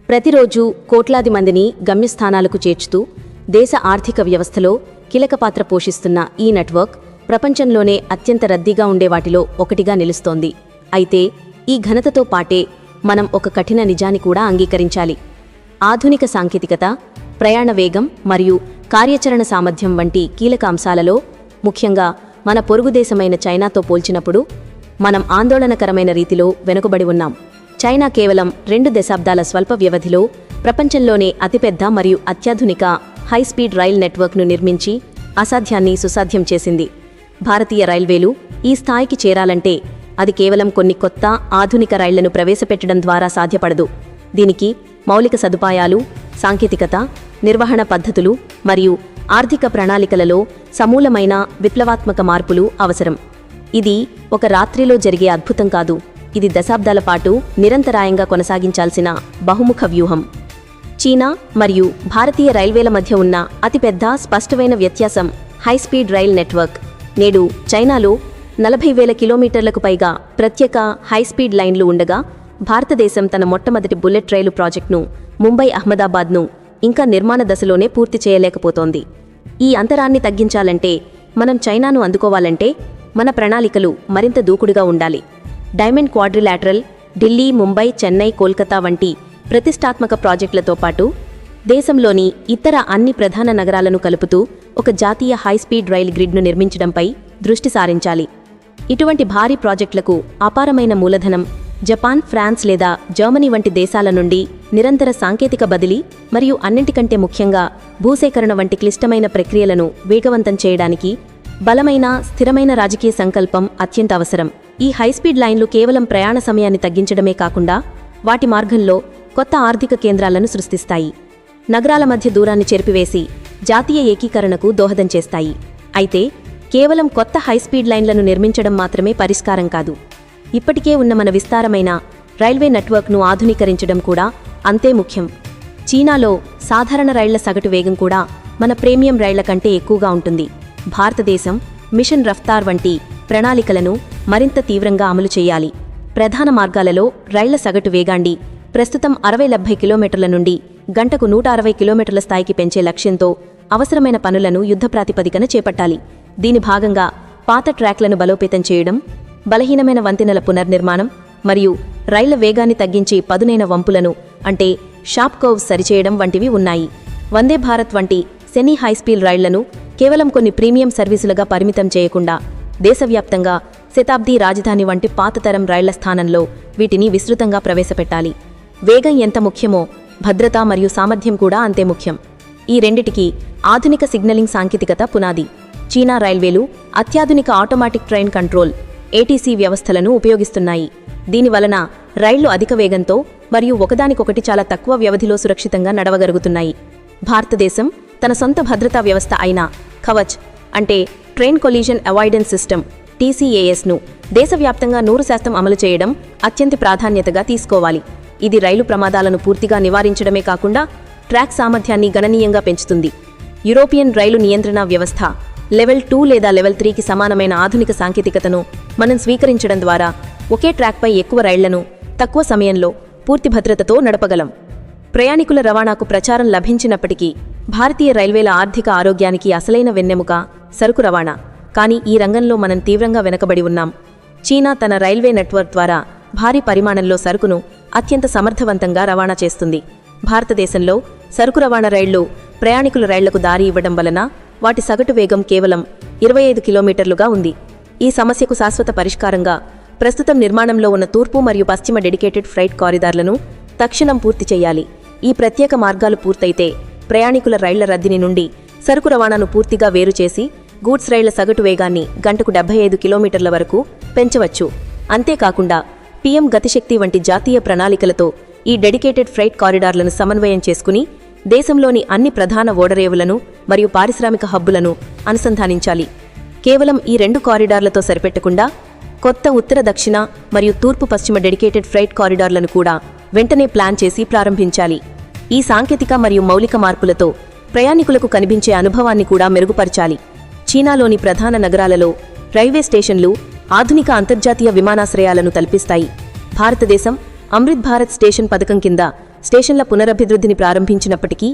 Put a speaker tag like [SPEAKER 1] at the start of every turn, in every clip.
[SPEAKER 1] ప్రతిరోజు కోట్లాది మందిని గమ్యస్థానాలకు చేర్చుతూ దేశ ఆర్థిక వ్యవస్థలో కీలక పాత్ర పోషిస్తున్న ఈ నెట్వర్క్ ప్రపంచంలోనే అత్యంత రద్దీగా ఉండే వాటిలో ఒకటిగా నిలుస్తోంది. అయితే ఈ ఘనతతో పాటే మనం ఒక కఠిన నిజాన్ని కూడా అంగీకరించాలి. ఆధునిక సాంకేతికత, ప్రయాణ వేగం మరియు కార్యాచరణ సామర్థ్యం వంటి కీలక అంశాలలో ముఖ్యంగా మన పొరుగుదేశమైన చైనాతో పోల్చినప్పుడు మనం ఆందోళనకరమైన రీతిలో వెనుకబడి ఉన్నాం. చైనా కేవలం 2 దశాబ్దాల స్వల్ప వ్యవధిలో ప్రపంచంలోనే అతిపెద్ద మరియు అత్యాధునిక హైస్పీడ్ రైల్ నెట్వర్క్ను నిర్మించి అసాధ్యాన్ని సుసాధ్యం చేసింది. భారతీయ రైల్వేలు ఈ స్థాయికి చేరాలంటే అది కేవలం కొన్ని కొత్త ఆధునిక రైళ్లను ప్రవేశపెట్టడం ద్వారా సాధ్యపడదు. దీనికి మౌలిక సదుపాయాలు, సాంకేతికత, నిర్వహణ పద్ధతులు మరియు ఆర్థిక ప్రణాళికలలో సమూలమైన విప్లవాత్మక మార్పులు అవసరం. ఇది ఒక రాత్రిలో జరిగే అద్భుతం కాదు. ఇది దశాబ్దాల పాటు నిరంతరాయంగా కొనసాగించాల్సిన బహుముఖ వ్యూహం. చీనా మరియు భారతీయ రైల్వేల మధ్య ఉన్న అతిపెద్ద స్పష్టమైన వ్యత్యాసం హైస్పీడ్ రైల్ నెట్వర్క్. నేడు చైనాలో 40,000 కిలోమీటర్లకు పైగా ప్రత్యేక హైస్పీడ్ లైన్లు ఉండగా భారతదేశం తన మొట్టమొదటి బుల్లెట్ రైలు ప్రాజెక్టును ముంబై అహ్మదాబాద్ను ఇంకా నిర్మాణ దశలోనే పూర్తి చేయలేకపోతోంది. ఈ అంతరాన్ని తగ్గించాలంటే, మనం చైనాను అందుకోవాలంటే మన ప్రణాళికలు మరింత దూకుడుగా ఉండాలి. డైమండ్ క్వాడ్రిలాటరల్, ఢిల్లీ, ముంబై, చెన్నై, కోల్కతా వంటి ప్రతిష్టాత్మక ప్రాజెక్టులతో పాటు దేశంలోని ఇతర అన్ని ప్రధాన నగరాలను కలుపుతూ ఒక జాతీయ హైస్పీడ్ రైల్ గ్రిడ్ను నిర్మించడంపై దృష్టి సారించాలి. ఇటువంటి భారీ ప్రాజెక్టులకు అపారమైన మూలధనం జపాన్, ఫ్రాన్స్ లేదా జర్మనీ వంటి దేశాల నుండి నిరంతర సాంకేతిక బదిలీ మరియు అన్నింటికంటే ముఖ్యంగా భూసేకరణ వంటి క్లిష్టమైన ప్రక్రియలను వేగవంతం చేయడానికి బలమైన, స్థిరమైన రాజకీయ సంకల్పం అత్యంత అవసరం. ఈ హైస్పీడ్ లైన్లు కేవలం ప్రయాణ సమయాన్ని తగ్గించడమే కాకుండా వాటి మార్గంలో కొత్త ఆర్థిక కేంద్రాలను సృష్టిస్తాయి, నగరాల మధ్య దూరాన్ని చెరిపివేసి జాతీయ ఏకీకరణకు దోహదం చేస్తాయి. అయితే కేవలం కొత్త హైస్పీడ్ లైన్లను నిర్మించడం మాత్రమే పరిష్కారం కాదు. ఇప్పటికే ఉన్న మన విస్తారమైన రైల్వే నెట్వర్క్ను ఆధునీకరించడం కూడా అంతే ముఖ్యం. చీనాలో సాధారణ రైళ్ల సగటు వేగం కూడా మన ప్రీమియం రైళ్ల కంటే ఎక్కువగా ఉంటుంది. భారతదేశం మిషన్ రఫ్తార్ వంటి ప్రణాళికలను మరింత తీవ్రంగా అమలు చేయాలి. ప్రధాన మార్గాలలో రైళ్ల సగటు వేగాన్ని ప్రస్తుతం 60-70 కిలోమీటర్ల నుండి గంటకు 160 కిలోమీటర్ల స్థాయికి పెంచే లక్ష్యంతో అవసరమైన పనులను యుద్ధ ప్రాతిపదికన చేపట్టాలి. దీని భాగంగా పాత ట్రాక్లను బలోపేతం చేయడం, బలహీనమైన వంతెనల పునర్నిర్మాణం మరియు రైళ్ల వేగాన్ని తగ్గించి పదునైన వంపులను అంటే షార్ప్ కర్వ్స్ సరిచేయడం వంటివి ఉన్నాయి. వందే భారత్ వంటి సెమీ హైస్పీడ్ రైళ్లను కేవలం కొన్ని ప్రీమియం సర్వీసులుగా పరిమితం చేయకుండా దేశవ్యాప్తంగా శతాబ్దీ రాజధాని వంటి పాతతరం రైళ్ల స్థానంలో వీటిని విస్తృతంగా ప్రవేశపెట్టాలి. వేగం ఎంత ముఖ్యమో భద్రత మరియు సామర్థ్యం కూడా అంతే ముఖ్యం. ఈ రెండిటికి ఆధునిక సిగ్నలింగ్ సాంకేతికత పునాది. చీనా రైల్వేలు అత్యాధునిక ఆటోమేటిక్ ట్రైన్ కంట్రోల్ ATC వ్యవస్థలను ఉపయోగిస్తున్నాయి. దీనివలన రైళ్లు అధిక వేగంతో మరియు ఒకదానికొకటి చాలా తక్కువ వ్యవధిలో సురక్షితంగా నడవగలుగుతున్నాయి. భారతదేశం తన సొంత భద్రతా వ్యవస్థ అయిన కవచ్ అంటే ట్రైన్ కొలీజన్ అవాయిడెన్స్ సిస్టమ్ TCASను దేశవ్యాప్తంగా 100% అమలు చేయడం అత్యంత ప్రాధాన్యతగా తీసుకోవాలి. ఇది రైలు ప్రమాదాలను పూర్తిగా నివారించడమే కాకుండా ట్రాక్ సామర్థ్యాన్ని గణనీయంగా పెంచుతుంది. యూరోపియన్ రైలు నియంత్రణ వ్యవస్థ లెవెల్ 2 లేదా లెవెల్ 3కి సమానమైన ఆధునిక సాంకేతికతను మనం స్వీకరించడం ద్వారా ఒకే ట్రాక్పై ఎక్కువ రైళ్లను తక్కువ సమయంలో పూర్తి భద్రతతో నడపగలం. ప్రయాణికుల రవాణాకు ప్రచారం లభించినప్పటికీ భారతీయ రైల్వేల ఆర్థిక ఆరోగ్యానికి అసలైన వెన్నెముక సరుకు రవాణా. కానీ ఈ రంగంలో మనం తీవ్రంగా వెనకబడి ఉన్నాం. చీనా తన రైల్వే నెట్వర్క్ ద్వారా భారీ పరిమాణంలో సరుకును అత్యంత సమర్థవంతంగా రవాణా చేస్తుంది. భారతదేశంలో సరుకు రవాణా రైళ్లు ప్రయాణికుల రైళ్లకు దారి ఇవ్వడం వలన వాటి సగటు వేగం కేవలం 25 కిలోమీటర్లుగా ఉంది. ఈ సమస్యకు శాశ్వత పరిష్కారంగా ప్రస్తుతం నిర్మాణంలో ఉన్న తూర్పు మరియు పశ్చిమ డెడికేటెడ్ ఫ్రైట్ కారిడార్లను తక్షణం పూర్తి చేయాలి. ఈ ప్రత్యేక మార్గాలు పూర్తయితే ప్రయాణికుల రైళ్ల రద్దీని నుండి సరుకు రవాణాను పూర్తిగా వేరుచేసి గూడ్స్ రైళ్ల సగటు వేగాన్ని గంటకు 75 కిలోమీటర్ల వరకు పెంచవచ్చు. అంతేకాకుండా PM గతిశక్తి వంటి జాతీయ ప్రణాళికలతో ఈ డెడికేటెడ్ ఫ్రైట్ కారిడార్లను సమన్వయం చేసుకుని దేశంలోని అన్ని ప్రధాన ఓడరేవులను మరియు పారిశ్రామిక హబ్బులను అనుసంధానించాలి. కేవలం ఈ 2 కారిడార్లతో సరిపెట్టకుండా కొత్త ఉత్తర, దక్షిణ మరియు తూర్పు, పశ్చిమ డెడికేటెడ్ ఫ్రైట్ కారిడార్లను కూడా వెంటనే ప్లాన్ చేసి ప్రారంభించాలి. ఈ సాంకేతిక మరియు మౌలిక మార్పులతో ప్రయాణికులకు కనిపించే అనుభవాన్ని కూడా మెరుగుపరచాలి. చీనాలోని ప్రధాన నగరాలలో రైల్వే స్టేషన్లు ఆధునిక అంతర్జాతీయ విమానాశ్రయాలను తలపిస్తాయి. భారతదేశం అమృత్ భారత్ స్టేషన్ పథకం కింద
[SPEAKER 2] స్టేషన్ల పునరభివృద్ధిని ప్రారంభించినప్పటికీ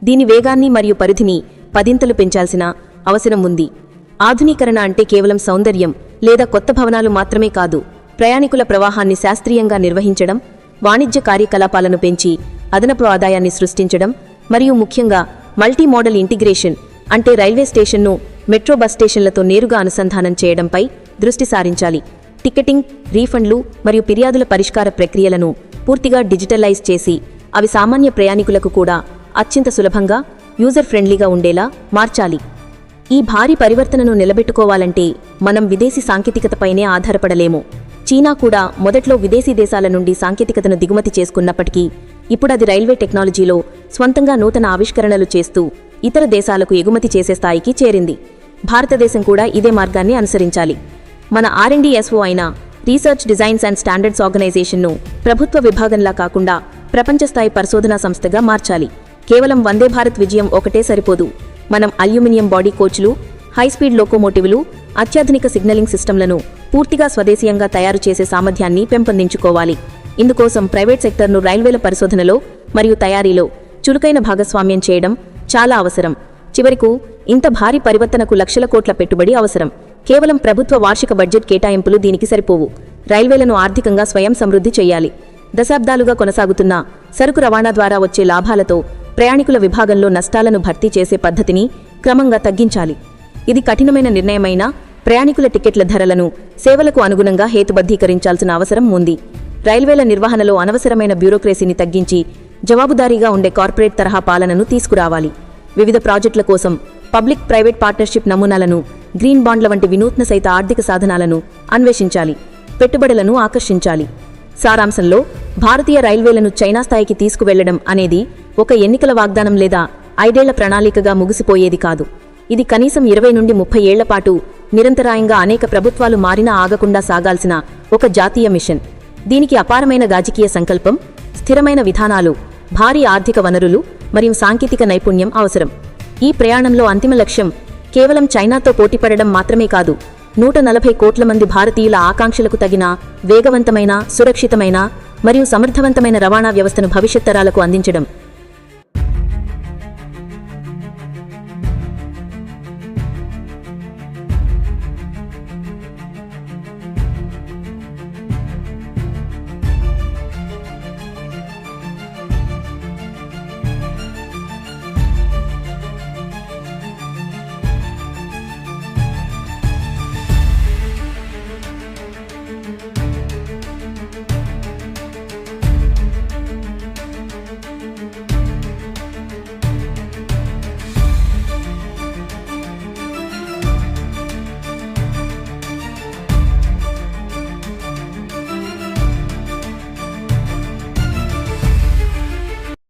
[SPEAKER 2] దీని వేగాన్ని మరియు పరిధిని పదింతలు పెంచాల్సిన అవసరం ఉంది. ఆధునీకరణ అంటే కేవలం సౌందర్యం లేదా కొత్త భవనాలు మాత్రమే కాదు. ప్రయాణికుల ప్రవాహాన్ని శాస్త్రీయంగా నిర్వహించడం, వాణిజ్య కార్యకలాపాలను పెంచి అదనపు ఆదాయాన్ని సృష్టించడం మరియు ముఖ్యంగా మల్టీ మోడల్ ఇంటిగ్రేషన్ అంటే రైల్వే స్టేషన్ను మెట్రో బస్ స్టేషన్లతో నేరుగా అనుసంధానం చేయడంపై దృష్టి సారించాలి. టికెటింగ్, రీఫండ్లు మరియు ఫిర్యాదుల పరిష్కార ప్రక్రియలను పూర్తిగా డిజిటలైజ్ చేసి అవి సామాన్య ప్రయాణికులకు కూడా అత్యంత సులభంగా, యూజర్ ఫ్రెండ్లీగా ఉండేలా మార్చాలి. ఈ భారీ పరివర్తనను నిలబెట్టుకోవాలంటే మనం విదేశీ సాంకేతికతపైనే ఆధారపడలేము. చీనా కూడా మొదట్లో విదేశీ దేశాల నుండి సాంకేతికతను దిగుమతి చేసుకున్నప్పటికీ ఇప్పుడది రైల్వే టెక్నాలజీలో స్వంతంగా నూతన ఆవిష్కరణలు చేస్తూ ఇతర దేశాలకు ఎగుమతి చేసే స్థాయికి చేరింది. భారతదేశం కూడా ఇదే మార్గాన్ని అనుసరించాలి. మన R&DSO అయిన రీసెర్చ్ డిజైన్స్ అండ్ స్టాండర్డ్స్ ఆర్గనైజేషన్ను ప్రభుత్వ విభాగంలా కాకుండా ప్రపంచస్థాయి పరిశోధనా సంస్థగా మార్చాలి. కేవలం వందే భారత్ విజయం ఒకటే సరిపోదు. మనం అల్యూమినియం బాడీ కోచ్లు, హైస్పీడ్ లోకోమోటివ్లు, అత్యాధునిక సిగ్నలింగ్ సిస్టంలను పూర్తిగా స్వదేశీయంగా తయారు చేసే సామర్థ్యాన్ని పెంపొందించుకోవాలి. ఇందుకోసం ప్రైవేట్ సెక్టర్ను రైల్వేల పరిశోధనలో మరియు తయారీలో చురుకైన భాగస్వామ్యం చేయడం చాలా అవసరం. చివరకు ఇంత భారీ పరివర్తనకు లక్షల కోట్ల పెట్టుబడి అవసరం. కేవలం ప్రభుత్వ వార్షిక బడ్జెట్ కేటాయింపులు దీనికి సరిపోవు. రైల్వేలను ఆర్థికంగా స్వయం సమృద్ధి చేయాలి. దశాబ్దాలుగా కొనసాగుతున్న సరుకు రవాణా ద్వారా వచ్చే లాభాలతో ప్రయాణికుల విభాగంలో నష్టాలను భర్తీ చేసే పద్ధతిని క్రమంగా తగ్గించాలి. ఇది కఠినమైన నిర్ణయమైనా ప్రయాణికుల టికెట్ల ధరలను సేవలకు అనుగుణంగా హేతుబద్ధీకరించాల్సిన అవసరం ఉంది. రైల్వేల నిర్వహణలో అనవసరమైన బ్యూరోక్రసీని తగ్గించి జవాబుదారీగా ఉండే కార్పొరేట్ తరహా పాలనను తీసుకురావాలి. వివిధ ప్రాజెక్టుల కోసం పబ్లిక్ ప్రైవేట్ పార్ట్నర్షిప్ నమూనాలను, గ్రీన్ బాండ్ల వంటి వినూత్న సైత ఆర్థిక సాధనాలను అన్వేషించాలి. పెట్టుబడులను ఆకర్షించాలి. సారాంశంలో భారతీయ రైల్వేలను చైనా స్థాయికి తీసుకువెళ్లడం అనేది ఒక ఎన్నికల వాగ్దానం లేదా 5 ఏళ్ల ప్రణాళికగా ముగిసిపోయేది కాదు. ఇది కనీసం 20 నుండి 30 ఏళ్ల పాటు నిరంతరాయంగా అనేక ప్రభుత్వాలు మారినా ఆగకుండా సాగాల్సిన ఒక జాతీయ మిషన్. దీనికి అపారమైన రాజకీయ సంకల్పం, స్థిరమైన విధానాలు, భారీ ఆర్థిక వనరులు మరియు సాంకేతిక నైపుణ్యం అవసరం. ఈ ప్రయాణంలో అంతిమ లక్ష్యం కేవలం చైనాతో పోటీపడడం మాత్రమే కాదు, 140 కోట్ల మంది భారతీయుల ఆకాంక్షలకు తగిన వేగవంతమైన, సురక్షితమైన మరియు సమర్థవంతమైన రవాణా వ్యవస్థను భవిష్యత్ తరాలకు అందించడం.